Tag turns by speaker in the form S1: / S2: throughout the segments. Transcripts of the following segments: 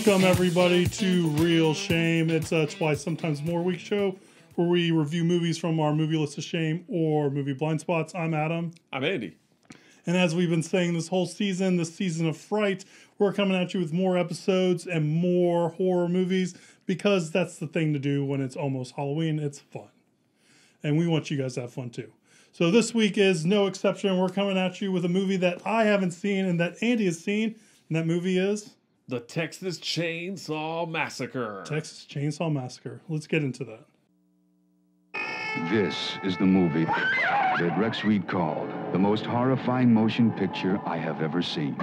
S1: Welcome everybody to Real Shame. It's a twice, sometimes more week show where we review movies from our movie list of shame or movie blind spots. I'm Adam.
S2: I'm Andy.
S1: And as we've been saying this whole season, this season of Fright, we're coming at you with more episodes and more horror movies because that's the thing to do when it's almost Halloween. It's fun. And we want you guys to have fun too. So this week is no exception. We're coming at you with a movie that I haven't seen and that Andy has seen. And that movie is
S2: The Texas Chainsaw Massacre.
S1: Texas Chainsaw Massacre. Let's get into that.
S3: This is the movie that Rex Reed called the most horrifying motion picture I have ever seen.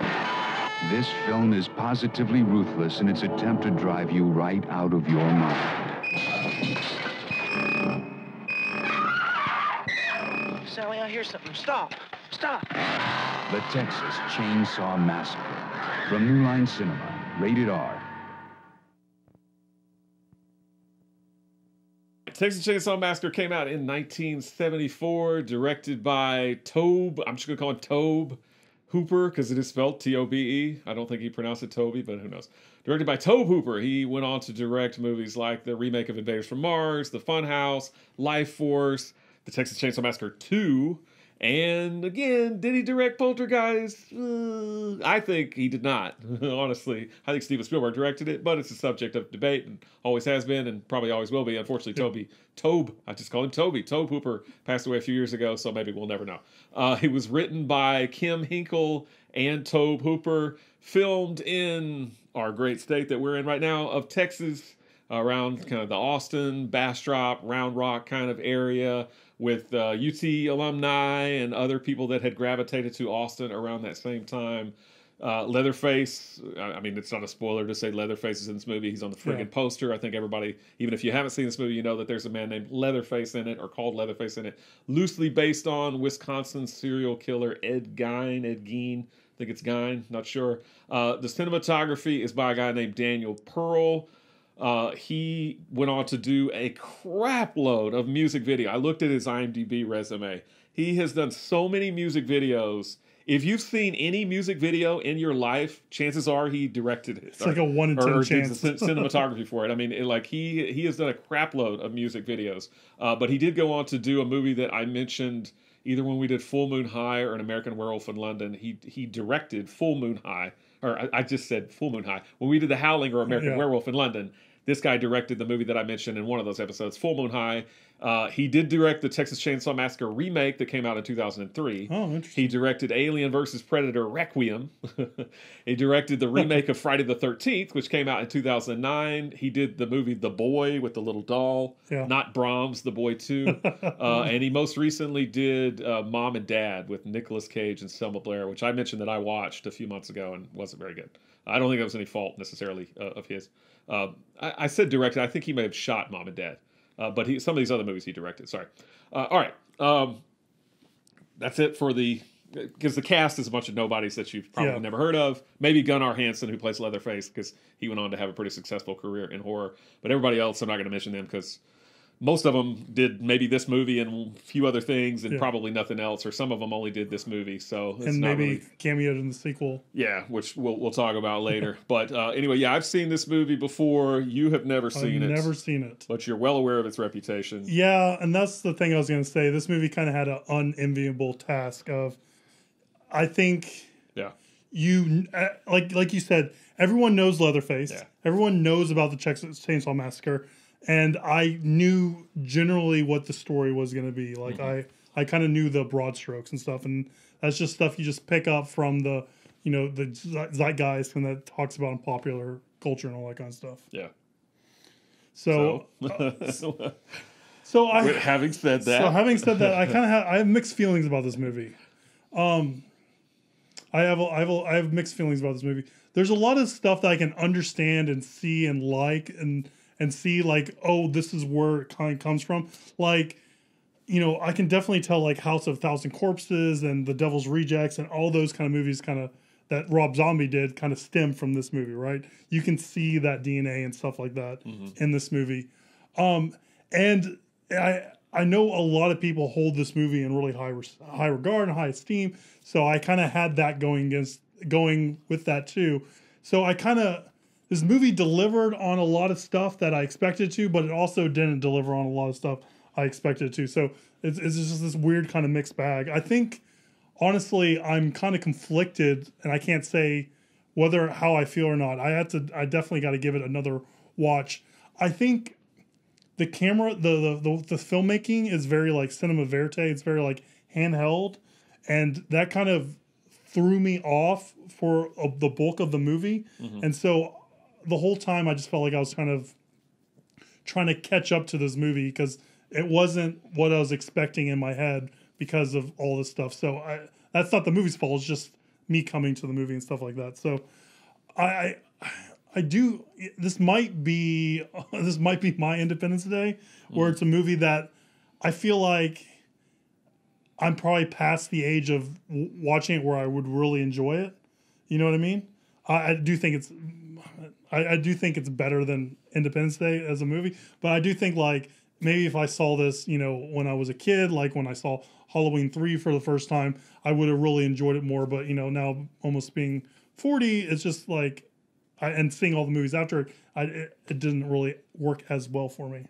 S3: This film is positively ruthless in its attempt to drive you right out of your mind.
S4: Sally, I hear something. Stop. Stop.
S3: The Texas Chainsaw Massacre. From New Line Cinema, rated R.
S2: Texas Chainsaw Massacre came out in 1974, directed by Tobe. I'm just going to call him Tobe Hooper because it is spelled T-O-B-E. I don't think he pronounced it Toby, but who knows. Directed by Tobe Hooper. He went on to direct movies like the remake of Invaders from Mars, The Funhouse, Life Force, The Texas Chainsaw Massacre 2, and again, did he direct Poltergeist? I think he did not, honestly. I think Steven Spielberg directed it, but it's a subject of debate and always has been and probably always will be. Unfortunately, Tobe, I just call him Toby. Tobe Hooper passed away a few years ago, so maybe we'll never know. It was written by Kim Hinkle and Tobe Hooper, filmed in our great state that we're in right now of Texas, around kind of the Austin, Bastrop, Round Rock kind of area, with UT alumni and other people that had gravitated to Austin around that same time. Leatherface, I mean, it's not a spoiler to say Leatherface is in this movie. He's on the friggin' poster. I think everybody, even if you haven't seen this movie, you know that there's a man named Leatherface in it, or called Leatherface in it, loosely based on Wisconsin serial killer Ed Gein. I think it's Gein, not sure. The cinematography is by a guy named Daniel Pearl. He went on to do a crap load of music video. I looked at his IMDb resume. He has done so many music videos. If you've seen any music video in your life, chances are he directed it.
S1: It's like a 1 in 10 chance.
S2: Did cinematography for it. I mean, he has done a crap load of music videos. But he did go on to do a movie that I mentioned either when we did Full Moon High or An American Werewolf in London. He directed Full Moon High. Or I just said Full Moon High. When we did The Howling or American Werewolf in London, this guy directed the movie that I mentioned in one of those episodes, Full Moon High. He did direct the Texas Chainsaw Massacre remake that came out in 2003.
S1: Oh, interesting.
S2: He directed Alien vs. Predator Requiem. He directed the remake of Friday the 13th, which came out in 2009. He did the movie The Boy with the little doll, not Brahms, The Boy 2. And he most recently did Mom and Dad with Nicolas Cage and Selma Blair, which I mentioned that I watched a few months ago and wasn't very good. I don't think that was any fault necessarily of his. I said directed. I think he may have shot Mom and Dad. But some of these other movies he directed. Sorry. All right. That's it for because the cast is a bunch of nobodies that you've probably never heard of. Maybe Gunnar Hansen, who plays Leatherface, because he went on to have a pretty successful career in horror. But everybody else, I'm not going to mention them because most of them did maybe this movie and a few other things and probably nothing else, or some of them only did this movie. So it's
S1: and
S2: not
S1: maybe
S2: really
S1: cameoed in the sequel.
S2: Yeah, which we'll talk about later. But anyway, I've seen this movie before. You have never seen it.
S1: I've never seen it.
S2: But you're well aware of its reputation.
S1: Yeah, and that's the thing I was going to say. This movie kind of had an unenviable task of, I think, you like you said, everyone knows Leatherface. Yeah. Everyone knows about the Texas Chainsaw Massacre. And I knew generally what the story was going to be. Like, I kind of knew the broad strokes and stuff. And that's just stuff you just pick up from the zeitgeist and that talks about in popular culture and all that kind of stuff.
S2: Yeah.
S1: So
S2: having said that,
S1: I have mixed feelings about this movie. I have mixed feelings about this movie. There's a lot of stuff that I can understand and see and like and see like, oh, this is where it kind of comes from. Like, I can definitely tell like House of Thousand Corpses and The Devil's Rejects and all those kind of movies that Rob Zombie did kind of stem from this movie, right? You can see that DNA and stuff like that in this movie. And I know a lot of people hold this movie in really high regard and high esteem. So I kind of had that going with that too. So this movie delivered on a lot of stuff that I expected to, but it also didn't deliver on a lot of stuff I expected it to. So it's just this weird kind of mixed bag. I think, honestly, I'm kind of conflicted, and I can't say how I feel or not. I definitely got to give it another watch. I think the camera, the filmmaking is very like cinema verite. It's very like handheld, and that kind of threw me off for the bulk of the movie. And so the whole time I just felt like I was kind of trying to catch up to this movie because it wasn't what I was expecting in my head because of all this stuff. So that's not the movie's fault. It's just me coming to the movie and stuff like that. So I do. This might be my Independence Day, where it's a movie that I feel like I'm probably past the age of watching it where I would really enjoy it. You know what I mean? I do think it's better than Independence Day as a movie, but I do think like maybe if I saw this, when I was a kid, like when I saw Halloween 3 for the first time, I would have really enjoyed it more. But now almost being 40, it's just like, and seeing all the movies after it, it didn't really work as well for me.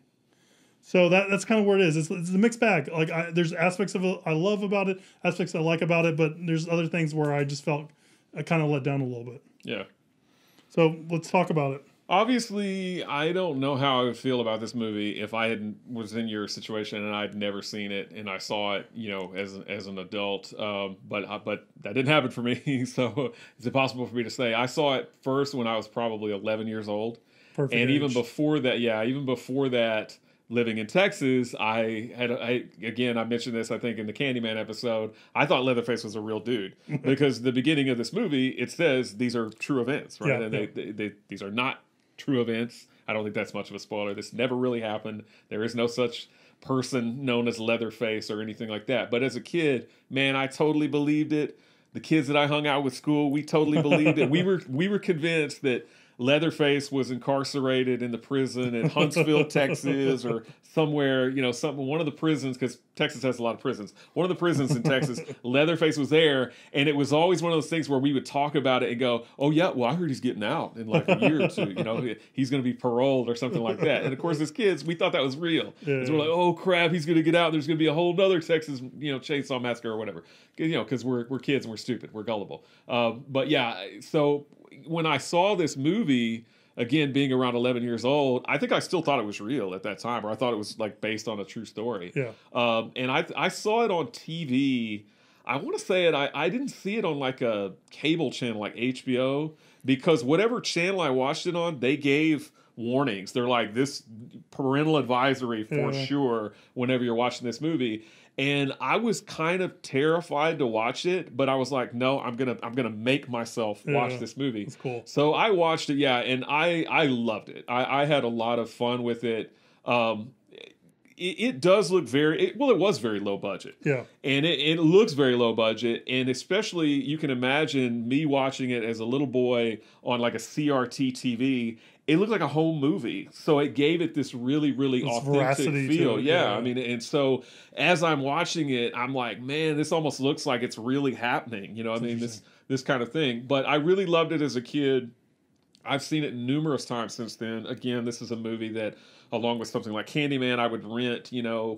S1: So that's kind of where it is. It's a mixed bag. Like there's aspects of it I love about it, aspects I like about it, but there's other things where I just felt I kind of let down a little bit.
S2: Yeah.
S1: So let's talk about it.
S2: Obviously, I don't know how I would feel about this movie if I was in your situation and I'd never seen it and I saw it, as an adult. But that didn't happen for me, so it's impossible for me to say. I saw it first when I was probably 11 years old.
S1: Perfect
S2: and
S1: age.
S2: even before that, living in Texas, I mentioned this, I think, in the Candyman episode. I thought Leatherface was a real dude because the beginning of this movie, it says these are true events, right?
S1: Yeah,
S2: and these are not true events. I don't think that's much of a spoiler. This never really happened. There is no such person known as Leatherface or anything like that. But as a kid, man, I totally believed it. The kids that I hung out with school, we totally believed it. We were convinced that Leatherface was incarcerated in the prison in Huntsville, Texas, or somewhere, one of the prisons, because Texas has a lot of prisons. One of the prisons in Texas, Leatherface was there, and it was always one of those things where we would talk about it and go, "Oh yeah, well I heard he's getting out in like a year or two. He's going to be paroled or something like that." And of course, as kids, we thought that was real. Yeah. So we're like, "Oh crap, he's going to get out. There's going to be a whole other Texas, Chainsaw Massacre or whatever." Because we're kids and we're stupid, we're gullible. But yeah, so when I saw this movie, again, being around 11 years old, I think I still thought it was real at that time, or I thought it was like based on a true story.
S1: Yeah.
S2: And I saw it on TV. I want to say I didn't see it on like a cable channel like HBO, because whatever channel I watched it on, they gave warnings. They're like, this parental advisory for sure whenever you're watching this movie. And I was kind of terrified to watch it, but I was like, no, I'm gonna make myself watch this movie.
S1: That's cool.
S2: So I watched it, and I loved it. I had a lot of fun with it. It does look it was very low budget.
S1: Yeah.
S2: And it looks very low budget. And especially, you can imagine me watching it as a little boy on like a CRT TV. It looked like a home movie. So it gave it this really, really authentic feel. Yeah. I mean, and so as I'm watching it, I'm like, man, this almost looks like it's really happening. This kind of thing. But I really loved it as a kid. I've seen it numerous times since then. Again, this is a movie that, along with something like Candyman, I would rent,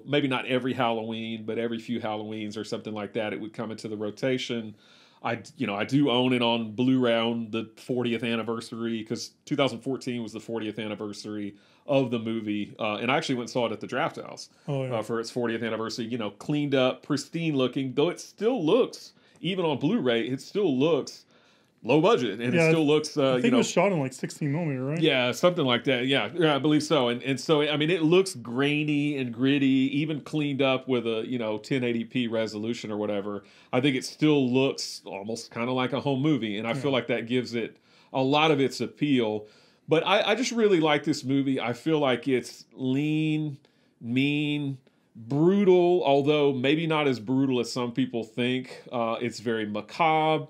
S2: maybe not every Halloween, but every few Halloweens or something like that. It would come into the rotation. I do own it on Blu-ray on the 40th anniversary, because 2014 was the 40th anniversary of the movie. And I actually went and saw it at the Draft House for its 40th anniversary. Cleaned up, pristine looking, though it still looks, even on Blu-ray, it still looks low budget, and it still looks.
S1: I think it was shot in like 16mm, right?
S2: Yeah, something like that. Yeah, I believe so. And so, I mean, it looks grainy and gritty, even cleaned up with a 1080p resolution or whatever. I think it still looks almost kind of like a home movie, and I feel like that gives it a lot of its appeal. But I just really like this movie. I feel like it's lean, mean, brutal, although maybe not as brutal as some people think. It's very macabre.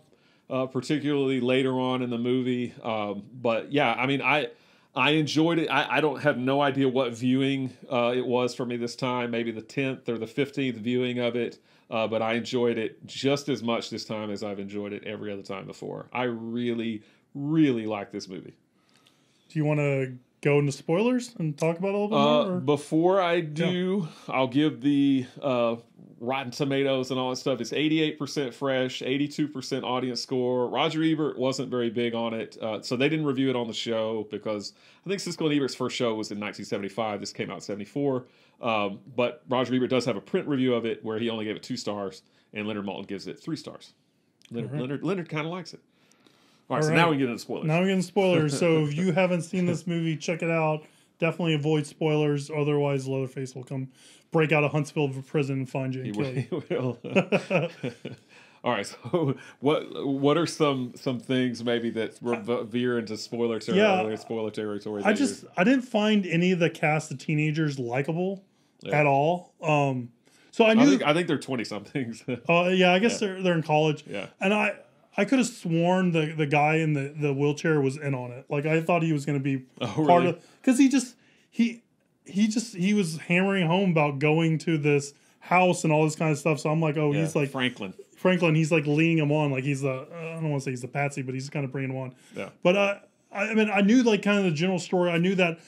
S2: Particularly later on in the movie. But yeah, I mean, I enjoyed it. I don't have no idea what viewing it was for me this time, maybe the 10th or the 15th viewing of it. But I enjoyed it just as much this time as I've enjoyed it every other time before. I really, really like this movie.
S1: Do you want to go into spoilers and talk about it a little bit more? Or?
S2: Before I do, I'll give the Rotten Tomatoes and all that stuff. It's 88% fresh, 82% audience score. Roger Ebert wasn't very big on it, so they didn't review it on the show because I think Siskel and Ebert's first show was in 1975. This came out in 74. But Roger Ebert does have a print review of it where he only gave it 2 stars, and Leonard Maltin gives it 3 stars. Leonard kind of likes it. All right, so now we get into spoilers.
S1: Now we get into spoilers. So if you haven't seen this movie, check it out. Definitely avoid spoilers. Otherwise, Leatherface will come break out of Huntsville prison and find you and kill you.
S2: He will. All right, so what are some things maybe that veer into spoiler territory?
S1: I didn't find any of the cast of teenagers likable at all. So I knew
S2: I think they're 20-somethings.
S1: I guess they're in college.
S2: Yeah, and
S1: I could have sworn the guy in the wheelchair was in on it. Like I thought he was going to be part of, because he was hammering home about going to this house and all this kind of stuff. So I'm like, he's like
S2: Franklin.
S1: He's like leading him on, like he's the I don't want to say he's the patsy, but he's kind of bringing him on.
S2: Yeah.
S1: But I mean, I knew like kind of the general story. I knew that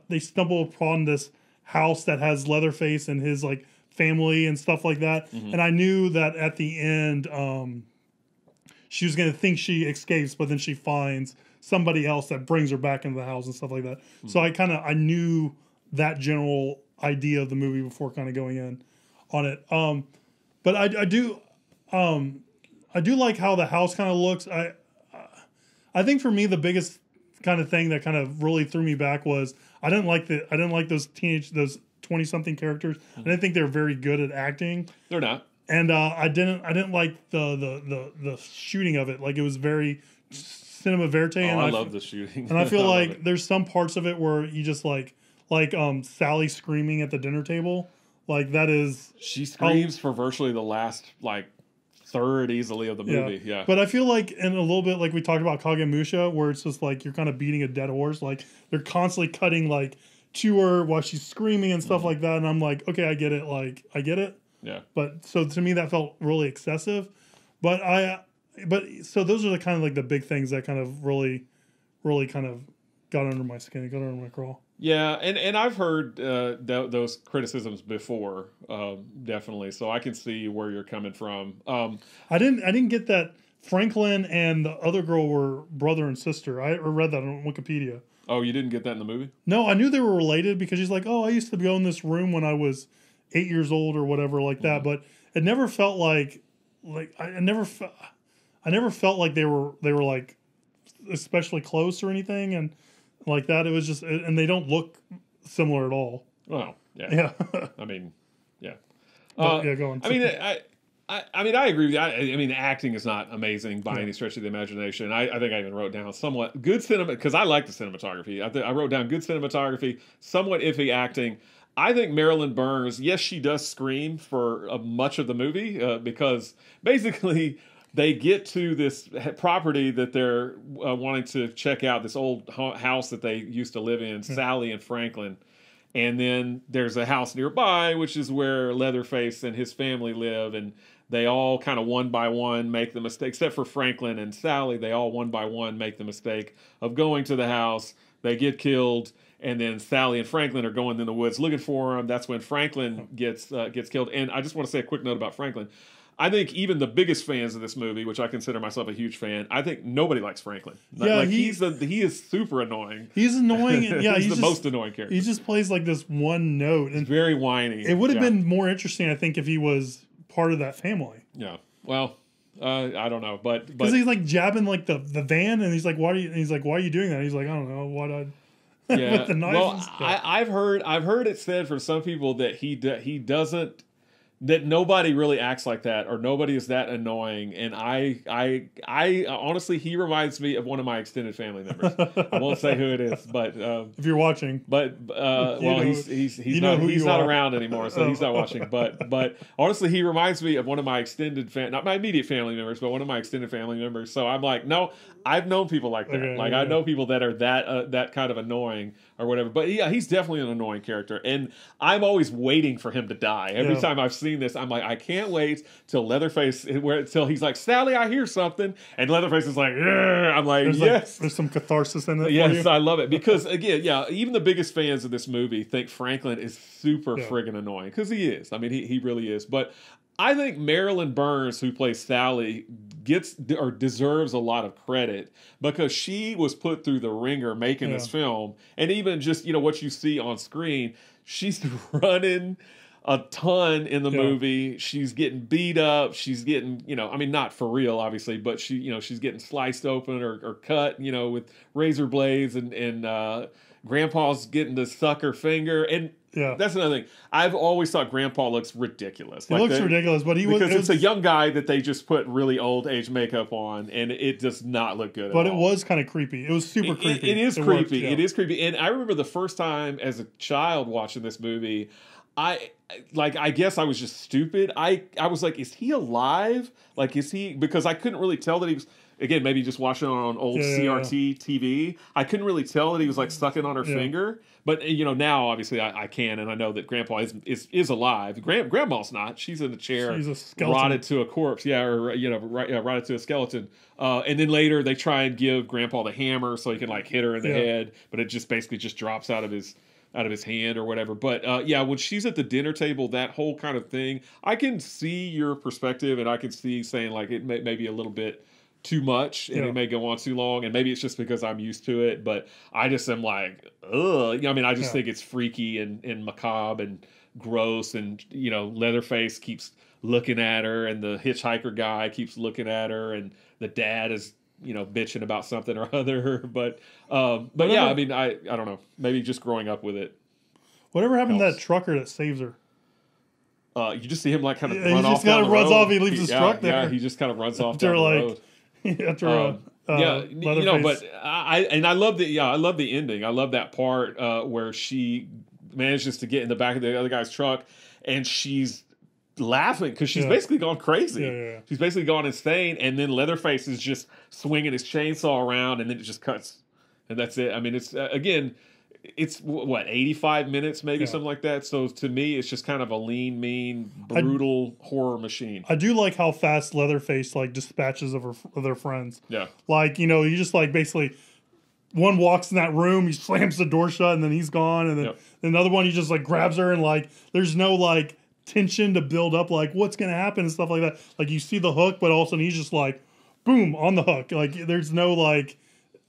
S1: they stumble upon this house that has Leatherface and his like family and stuff like that. Mm-hmm. And I knew that at the end, she was going to think she escapes, but then she finds somebody else that brings her back into the house and stuff like that. Mm-hmm. So I knew that general idea of the movie before kind of going in on it. But I do like how the house kind of looks. I think for me the biggest kind of thing that kind of really threw me back was I didn't like those 20-something characters. I didn't think they were very good at acting.
S2: They're not.
S1: And I didn't like the shooting of it. Like it was very cinema verite.
S2: And I love the shooting.
S1: And I feel like there's some parts of it where you just like Sally screaming at the dinner table. Like that is
S2: she screams for virtually the last like third easily of the movie. Yeah.
S1: But I feel like in a little bit like we talked about Kagemusha, where it's just like you're kind of beating a dead horse. Like they're constantly cutting like to her while she's screaming and stuff like that. And I'm like, okay, I get it. Like I get it.
S2: Yeah.
S1: But so to me that felt really excessive. But so those are the kind of like the big things that kind of really kind of got under my skin, got under my craw.
S2: Yeah, and I've heard those criticisms before, definitely. So I can see where you're coming from.
S1: I didn't get that Franklin and the other girl were brother and sister. I read that on Wikipedia.
S2: Oh, you didn't get that in the movie?
S1: No, I knew they were related because she's like, I used to go in this room when I was 8 years old or whatever like that. But it never felt like I never felt like they were like especially close or anything and like that. It was just, and they don't look similar at all.
S2: Well, yeah. I mean, yeah.
S1: Go on.
S2: I mean, I mean, I agree with you. I mean, the acting is not amazing by any stretch of the imagination. I think I even wrote down somewhat good cinema because I like the cinematography. I wrote down good cinematography, somewhat iffy acting. I think Marilyn Burns, yes, she does scream for much of the movie because basically they get to this property that they're wanting to check out, this old house that they used to live in, Sally and Franklin. And then there's a house nearby, which is where Leatherface and his family live. And they all kind of one by one make the mistake, except for Franklin and Sally. They all one by one make the mistake of going to the house. They get killed. And then Sally and Franklin are going in the woods looking for him. That's when Franklin gets killed. And I just want to say a quick note about Franklin. I think even the biggest fans of this movie, which I consider myself a huge fan, I think nobody likes Franklin.
S1: Yeah,
S2: he is super annoying.
S1: He's annoying. And he's
S2: the most annoying character.
S1: He just plays like this one note and
S2: very whiny.
S1: It would have been more interesting, I think, if he was part of that family.
S2: Yeah. Well, I don't know, but
S1: because he's like jabbing like the van, and he's like, "Why are you?" And he's like, "Why are you doing that?" And he's like, "I don't know. What I."
S2: Yeah.
S1: With the knife.
S2: Well, I've heard it said from some people that he doesn't. That nobody really acts like that, or nobody is that annoying, and I honestly, he reminds me of one of my extended family members. I won't say who it is, but
S1: if you're watching,
S2: he's not around anymore, so he's not watching. But honestly, he reminds me of one of my not my immediate family members, but one of my extended family members. So I'm like, no, I've known people like that. I know people that are that kind of annoying or whatever. But yeah, he's definitely an annoying character, and I'm always waiting for him to die. Every time I've seen this, I'm like, I can't wait till Leatherface, till he's like, Sally, I hear something, and Leatherface is like, yeah. I'm like, yes,
S1: there's some catharsis in it.
S2: Yes, I love it because again, even the biggest fans of this movie think Franklin is super friggin' annoying because he is. I mean, he really is, but. I think Marilyn Burns, who plays Sally, gets or deserves a lot of credit because she was put through the ringer making this film, and even just what you see on screen, she's running a ton in the movie. She's getting beat up. She's getting I mean, not for real, obviously, but she's getting sliced open or cut with razor blades, and Grandpa's getting to suck her finger and. Yeah, that's another thing. I've always thought Grandpa looks ridiculous.
S1: He looks ridiculous, but
S2: it's a young guy that they just put really old age makeup on, and it does not look good.
S1: But it was kind of creepy. It was super creepy.
S2: It is creepy. It is creepy. And I remember the first time as a child watching this movie, I guess I was just stupid. I was like, is he alive? Like, is he? Because I couldn't really tell that he was. Again, maybe just watching it on old CRT TV. I couldn't really tell that he was like sucking on her finger. But now obviously I can, and I know that Grandpa is alive. Grandma's not. She's in a chair,
S1: she's a skeleton.
S2: Rotted to a corpse. Yeah, or rotted to a skeleton. And then later they try and give Grandpa the hammer so he can like hit her in the head, but it just basically just drops out of his hand or whatever. But when she's at the dinner table, that whole kind of thing, I can see your perspective, and I can see saying like it may be a little bit too much and it may go on too long, and maybe it's just because I'm used to it, but I just am like, ugh. I mean, I just think it's freaky and macabre and gross, and Leatherface keeps looking at her, and the hitchhiker guy keeps looking at her, and the dad is bitching about something or other, but yeah, I mean, I don't know, maybe just growing up with it.
S1: Whatever happened to that trucker that saves her?
S2: You just see him like kind of run off.
S1: He just kind of runs off. He leaves his truck there.
S2: Yeah, he just kind of runs off down the road. But I love the ending. I love that part where she manages to get in the back of the other guy's truck, and she's laughing because she's basically gone crazy. She's basically gone insane, and then Leatherface is just swinging his chainsaw around, and then it just cuts, and that's it. I mean, it's again. It's what 85 minutes, maybe something like that. So to me, it's just kind of a lean, mean, brutal horror machine.
S1: I do like how fast Leatherface like dispatches of their friends.
S2: Yeah,
S1: like you just like basically one walks in that room, he slams the door shut, and then he's gone, and then another one he just like grabs her, and like there's no like tension to build up like what's gonna happen and stuff like that. Like you see the hook, but all of a sudden he's just like boom on the hook. Like there's no like.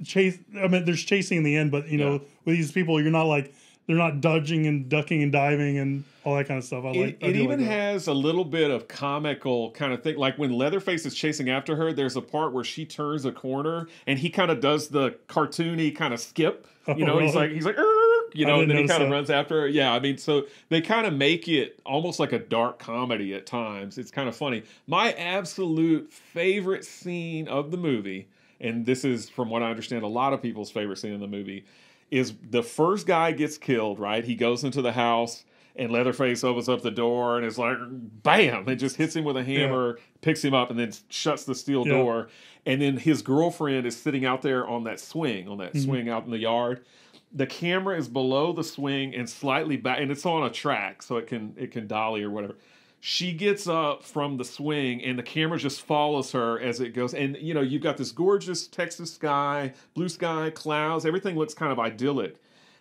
S1: Chase. I mean, there's chasing in the end, but with these people, you're not like they're not dodging and ducking and diving and all that kind of stuff.
S2: It even has a little bit of comical kind of thing, like when Leatherface is chasing after her. There's a part where she turns a corner and he kind of does the cartoony kind of skip. Really? he's like, and then he kind of runs after her. Yeah, I mean, so they kind of make it almost like a dark comedy at times. It's kind of funny. My absolute favorite scene of the movie. And this is, from what I understand, a lot of people's favorite scene in the movie, is the first guy gets killed, right? He goes into the house, and Leatherface opens up the door, and it's like, bam! It just hits him with a hammer, picks him up, and then shuts the steel door. And then his girlfriend is sitting out there on that swing out in the yard. The camera is below the swing and slightly back, and it's on a track, so it can dolly or whatever. She gets up from the swing, and the camera just follows her as it goes. And, you've got this gorgeous Texas sky, blue sky, clouds. Everything looks kind of idyllic.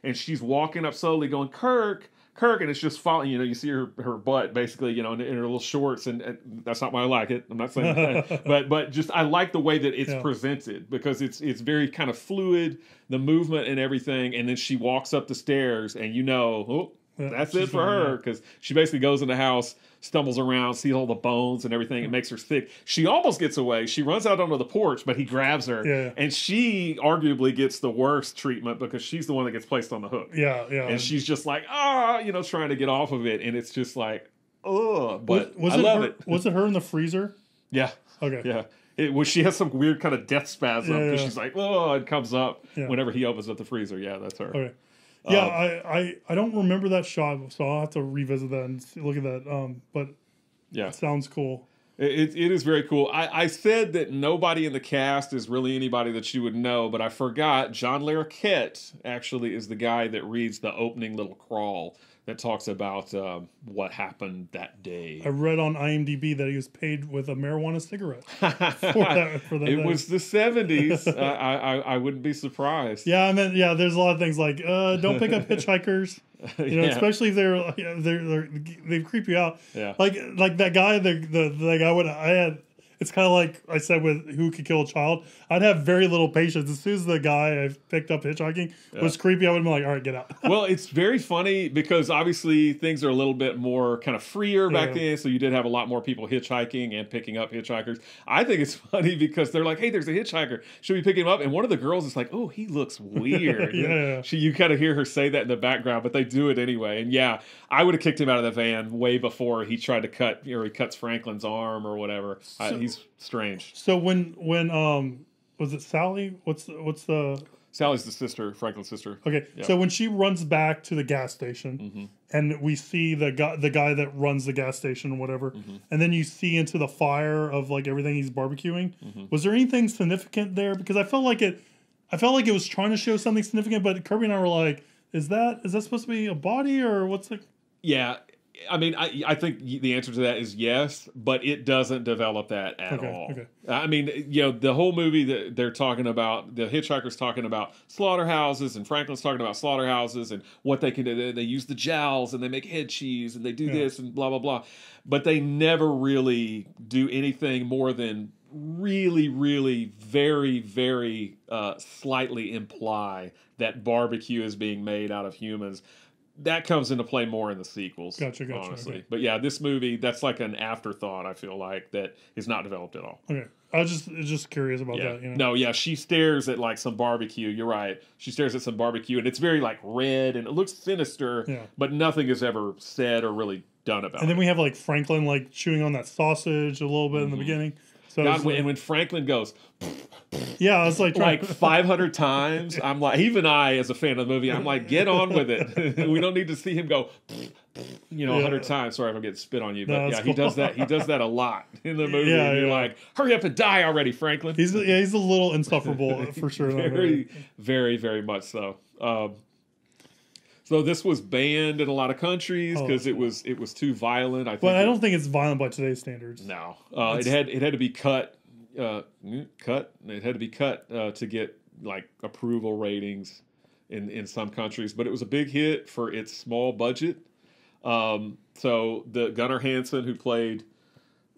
S2: And she's walking up slowly going, Kirk, and it's just following. You see her butt, basically, in her little shorts. And that's not why I like it. I'm not saying that. but just I like the way that it's presented because it's very kind of fluid, the movement and everything. And then she walks up the stairs, and that's it for her because she basically goes in the house, stumbles around, sees all the bones and everything. It makes her sick. She almost gets away. She runs out onto the porch, but he grabs her. And she arguably gets the worst treatment because she's the one that gets placed on the hook. And she's just like, trying to get off of it. And it's just like, ugh. But I love it.
S1: Was it her in the freezer?
S2: Yeah.
S1: Okay.
S2: Yeah. She has some weird kind of death spasm because she's like, oh, and comes up whenever he opens up the freezer. Yeah, that's her.
S1: Okay. Yeah, I don't remember that shot, so I'll have to revisit that and look at that. But it sounds cool.
S2: It is very cool. I said that nobody in the cast is really anybody that you would know, but I forgot John Larroquette actually is the guy that reads the opening little crawl that talks about what happened that day.
S1: I read on IMDb that he was paid with a marijuana cigarette for that
S2: It
S1: day.
S2: was the 70s. I wouldn't be surprised.
S1: Yeah, I mean, yeah. There's a lot of things like don't pick up hitchhikers. You know,
S2: Yeah.
S1: especially if they creep you out.
S2: Yeah.
S1: Like that guy, the guy I had. It's kind of like I said with Who Could Kill a Child. I'd have very little patience. As soon as the guy I picked up hitchhiking was creepy, I would be like, all right, get out.
S2: Well, it's very funny because obviously things are a little bit more kind of freer back then. So you did have a lot more people hitchhiking and picking up hitchhikers. I think it's funny because they're like, hey, there's a hitchhiker. Should we pick him up? And one of the girls is like, oh, he looks weird.
S1: Yeah.
S2: You kind of hear her say that in the background, but they do it anyway. And yeah, I would have kicked him out of the van way before he tried to cut, or he cuts Franklin's arm or whatever. He's strange.
S1: So when was it Sally? What's the
S2: Sally's the sister, Franklin's sister.
S1: Okay,
S2: Yeah.
S1: so when she runs back to the gas station, and we see the guy that runs the gas station, or whatever, and then you see into the fire of like everything he's barbecuing. Was there anything significant there? Because I felt like it was trying to show something significant, but Kirby and I were like, is that supposed to be a body or what's it?
S2: Yeah. I mean, I think the answer to that is yes, but it doesn't develop that at all.
S1: Okay.
S2: I mean, you know, the whole movie that they're talking about, the hitchhiker's talking about slaughterhouses, and Franklin's talking about slaughterhouses and what they can do. They use the jowls and they make head cheese and they do this and blah, blah, blah. But they never really do anything more than really, really very, very slightly imply that barbecue is being made out of humans. That comes into play more in the sequels.
S1: Gotcha.
S2: Honestly.
S1: Okay.
S2: But yeah, this movie, that's like an afterthought, I feel like, that is not developed at all.
S1: Okay, I was just curious about
S2: Yeah.
S1: that. You know?
S2: No, yeah, she stares at like some barbecue. You're right. She stares at some barbecue, and it's very like red, and it looks sinister, but nothing is ever said or really done about it.
S1: And then we have like Franklin like chewing on that sausage a little bit in the beginning. So
S2: God, and when Franklin goes,
S1: yeah, I was like
S2: 500 times, I'm like, even I, as a fan of the movie, I'm like, get on with it. We don't need to see him go, 100 times. Sorry if I'm getting spit on you, but yeah, he does that. He does that a lot in the movie.
S1: Yeah,
S2: and you're like, hurry up and die already, Franklin.
S1: He's a little insufferable for sure.
S2: Very, very, very much so. So this was banned in a lot of countries because it was too violent. I don't
S1: think it's violent by today's standards.
S2: No, it had to be cut. It had to be cut to get like approval ratings in some countries, but it was a big hit for its small budget. So the Gunnar Hansen, who played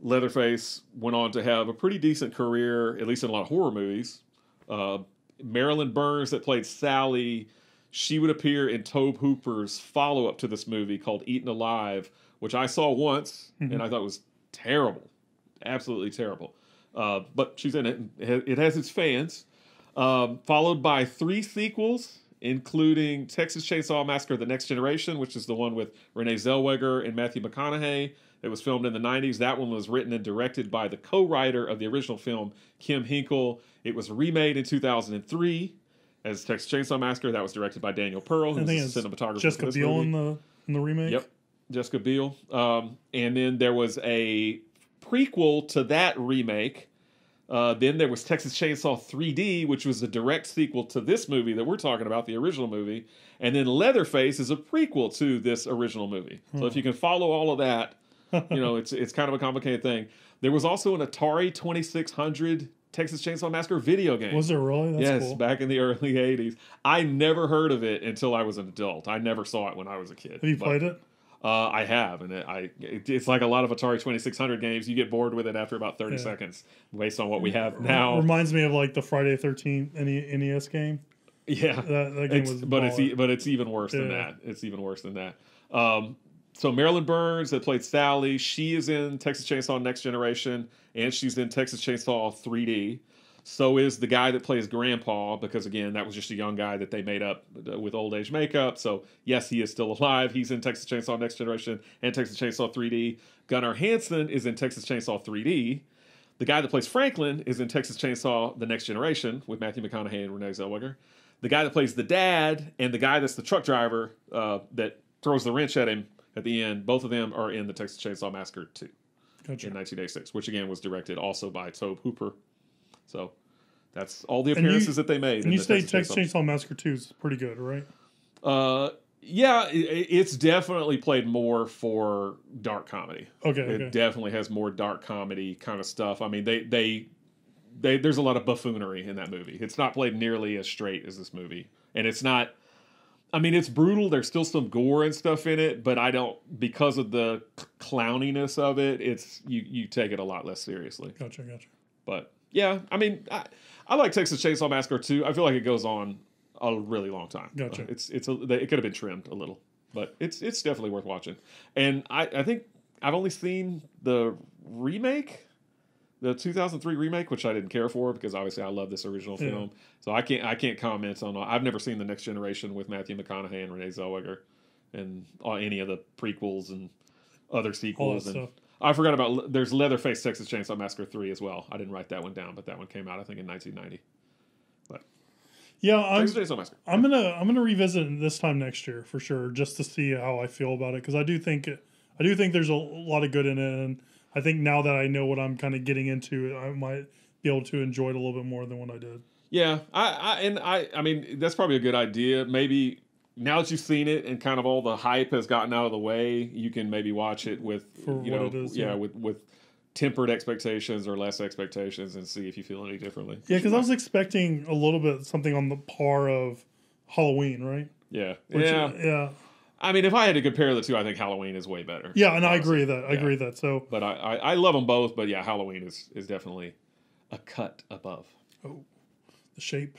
S2: Leatherface, went on to have a pretty decent career, at least in a lot of horror movies. Marilyn Burns, that played Sally, she would appear in Tobe Hooper's follow-up to this movie called Eaten Alive, which I saw once, and I thought was terrible. Absolutely terrible. But she's in it. It has its fans. Followed by 3 sequels, including Texas Chainsaw Massacre: The Next Generation, which is the one with Renee Zellweger and Matthew McConaughey. It was filmed in the 90s. That one was written and directed by the co-writer of the original film, Kim Hinkle. It was remade in 2003 as Texas Chainsaw Massacre. That was directed by Daniel Pearl, who's the cinematographer.
S1: Jessica Biel in the remake.
S2: Yep, Jessica Biel. And then there was a prequel to that remake. Then there was Texas Chainsaw 3D, which was a direct sequel to this movie that we're talking about, the original movie. And then Leatherface is a prequel to this original movie. So if you can follow all of that, it's kind of a complicated thing. There was also an Atari 2600 Texas Chainsaw Massacre video game.
S1: Was there really? That's cool.
S2: Back in the early 80s. I never heard of it until I was an adult. I never saw it when I was a kid.
S1: Have you played it?
S2: I have, and it's like a lot of Atari 2600 games. You get bored with it after about 30 seconds, based on what we have now.
S1: Reminds me of like the Friday the 13th NES game.
S2: Yeah,
S1: that game was
S2: but it's even worse than that. It's even worse than that. So Marilyn Burns, that played Sally, she is in Texas Chainsaw Next Generation, and she's in Texas Chainsaw 3D. So is the guy that plays Grandpa, because, again, that was just a young guy that they made up with old age makeup. So, yes, he is still alive. He's in Texas Chainsaw Next Generation and Texas Chainsaw 3D. Gunnar Hansen is in Texas Chainsaw 3D. The guy that plays Franklin is in Texas Chainsaw The Next Generation with Matthew McConaughey and Renee Zellweger. The guy that plays the dad and the guy that's the truck driver that throws the wrench at him at the end, both of them are in the Texas Chainsaw Massacre 2.
S1: Gotcha.
S2: in 1986, which again was directed also by Tobe Hooper. So that's all the appearances that they made.
S1: And you say Texas Chainsaw Massacre 2 is pretty good, right?
S2: Yeah, it's definitely played more for dark comedy.
S1: Okay.
S2: It definitely has more dark comedy kind of stuff. I mean, there's a lot of buffoonery in that movie. It's not played nearly as straight as this movie, and it's not. I mean, it's brutal. There's still some gore and stuff in it, but I don't, because of the clowniness of it. It's you take it a lot less seriously.
S1: Gotcha.
S2: But yeah, I mean, I like Texas Chainsaw Massacre too. I feel like it goes on a really long time.
S1: Gotcha.
S2: It could have been trimmed a little, but it's definitely worth watching. And I think I've only seen the remake, the 2003 remake, which I didn't care for because obviously I love this original film. So I can't comment on. I've never seen The Next Generation with Matthew McConaughey and Renee Zellweger, and any of the prequels and other sequels. And stuff. I forgot about there's Leatherface Texas Chainsaw Massacre 3 as well. I didn't write that one down, but that one came out I think in 1990. But
S1: yeah, I'm gonna revisit it this time next year for sure, just to see how I feel about it, because I do think there's a lot of good in it, and I think now that I know what I'm kind of getting into, I might be able to enjoy it a little bit more than what I did.
S2: Yeah, I mean that's probably a good idea. Maybe now that you've seen it and kind of all the hype has gotten out of the way, you can maybe watch it with with tempered expectations or less expectations and see if you feel any differently.
S1: Yeah, because I was expecting a little bit something on the par of Halloween, right?
S2: Yeah,
S1: yeah.
S2: I mean, if I had to compare the two, I think Halloween is way better.
S1: Yeah, and honestly. I agree that. I agree that. So,
S2: but I love them both. But yeah, Halloween is definitely a cut above.
S1: Oh, the shape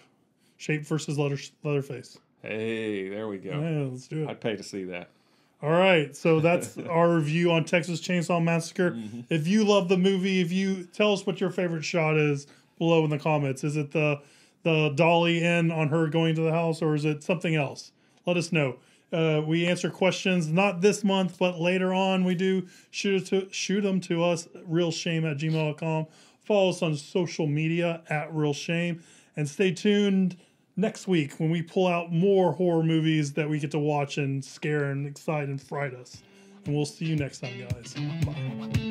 S1: versus Leatherface.
S2: Hey, there we go.
S1: Yeah, let's do it.
S2: I'd pay to see that.
S1: All right, so that's our review on Texas Chainsaw Massacre. Mm-hmm. If you love the movie, if you tell us what your favorite shot is below in the comments. Is it the dolly in on her going to the house, or is it something else? Let us know. We answer questions not this month, but later on. We do shoot them to us, realshame@gmail.com. Follow us on social media @realshame, and stay tuned next week when we pull out more horror movies that we get to watch and scare and excite and fright us. And we'll see you next time, guys. Bye.